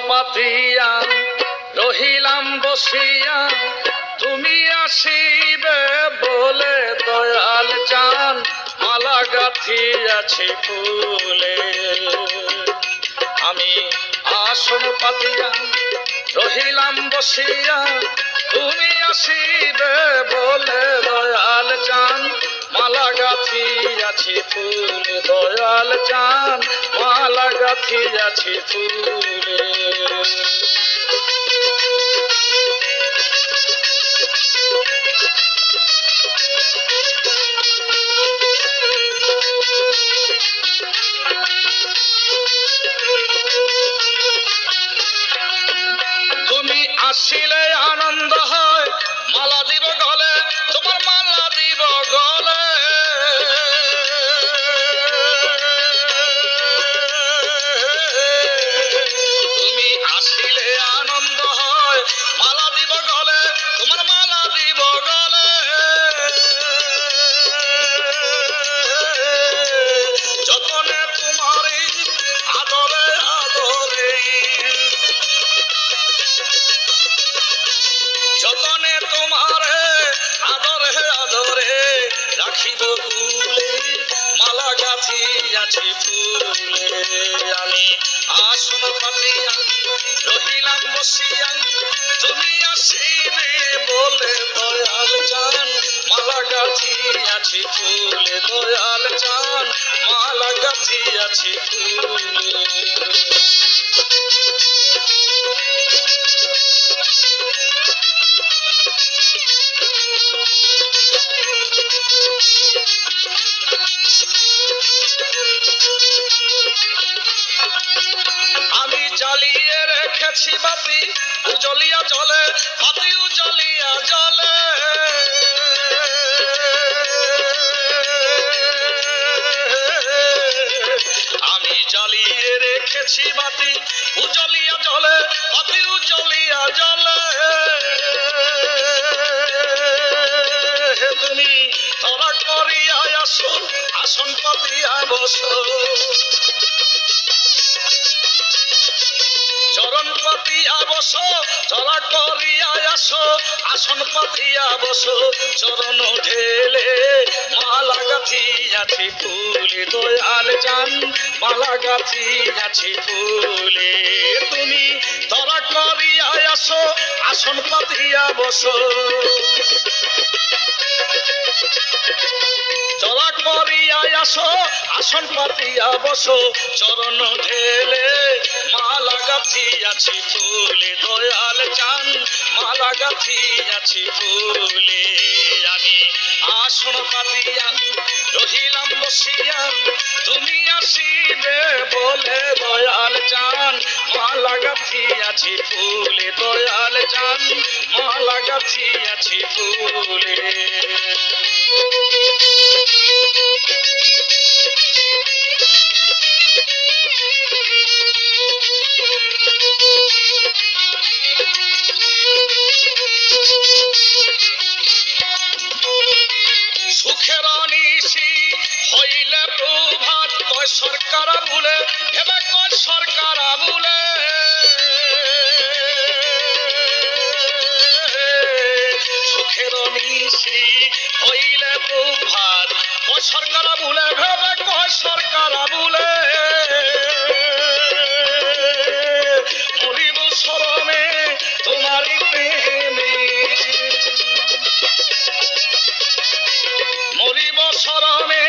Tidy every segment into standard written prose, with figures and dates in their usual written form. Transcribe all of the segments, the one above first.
পাতিয়া রহিলাম বসিয়া, তুমি আসিবে বলে দয়াল চান মালা গাঁথিয়াছি ফুলে। আমি আসন পাতিয়া রহিলাম বসিয়া, তুমি আসিবে বলে দয়াল চান মালা গাঁথিয়াছি ফুল। দয়াল চান মালা গাঁথিয়াছি ফুলে। তুমি আসিলে আনন্দ হয়, মালা দিব গলে, তোমার মালা দিব গলে। তুমি আসিলে আনন্দ হয়, মালা দিব গলে, তোমার মালা দিব গলে। যতনে তোমারই আদরে আদরে, যতনে তোমারে আদরে আদরে রাখিব ফুলে, মালা গাঁথিয়াছি ফুলে। আমি আসন পাতিয়া রহিলাম বসিয়া, তুমি আসিবে বলে দয়াল চান মালা গাঁথিয়াছি ফুলে। দয়াল চান মালা গাঁথিয়াছি ফুলে। আমি জ্বালিয়ে রেখেছি বাতি উজলিয়া জলে, বাতি উজলিয়া জলে। আমি জ্বালিয়ে রেখেছি বাতি উজলিয়া জলে, বাতি উজলিয়া জলে। তুমি তরা করিয়া আসো, আসন পাতিয়া বসো, চরণ পাতিয়া বসো, চলা করিয়া আসো, আসন পাতিয়া বসো। চরণ ঢেলে মালা গাঁথিয়াছি ফুলে, দয়াল চান মালা গাঁথিয়াছি ফুলে। তুমি তরা করিয়া আসো, আসন পাতিয়া বসো, চলা করিয়া আসো, আসন পাতিয়া বসো। চরণ ঢেলে মালা গাঁথিয়াছি ফুলে, দয়াল চান মালা গাঁথিয়াছি ফুলে। আমি আসন পাতিয়া রহিলাম বসিয়া, তুমি আসিবে বলে দয়াল চান মালা গাঁথিয়াছি ফুলে। দয়াল চান মালা গাঁথিয়াছি ফুলে। সুখের নিশি হইলে প্রভাত, কয় সরকার বলে হেবে, কয় সরকার বলে। সুখের নিশি হইলে প্রভাত, কয় সরকার বলে ভেবে, কয় সরকার বলে। মরিব শরমে তোমারই প্রেমে, মরিব শরমে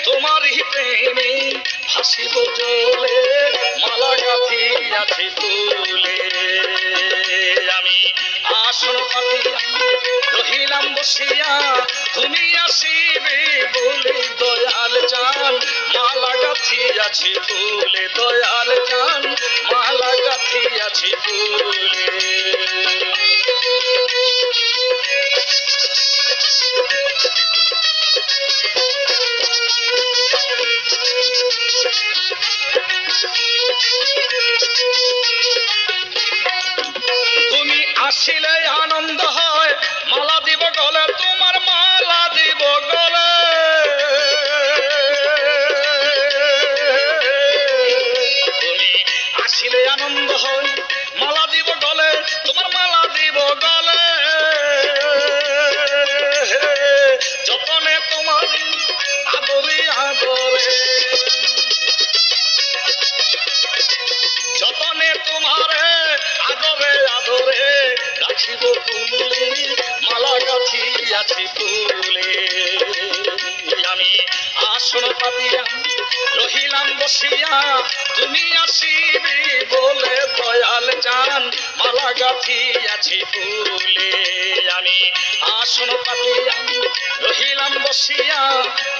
তোমারই প্রেমে। হাসিব জলে মালা গাঁথিয়াছি ফুলে। আমি আসন পাতিয়া রহিলাম বসিয়া, তুমি আসিবে বলে দয়াল চান মালা গাঁথিয়াছি ফুলে। দয়াল চান মালা গাঁথিয়াছি ফুলে। তুমি আসিলে আনন্দ হয়, মালা দিব গলে, তোমার মালা দিব গলে। তুমি আসিলে আনন্দ হয়, আসন পাতিয়া রহিলাম বসিয়া, তুমি আসিবে বলে দয়াল চান মালা গাঁথিয়াছি ফুলে। আমি আসন পাতিয়া রহিলাম বসিয়া,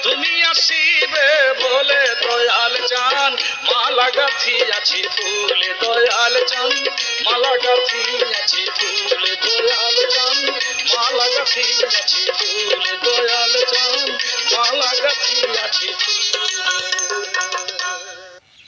তুমি আসিবে বলে দয়াল চান মালা গাঁথিয়াছি ফুলে। দয়াল চান মালা গাঁথিয়াছি ফুলে, দয়াল চান।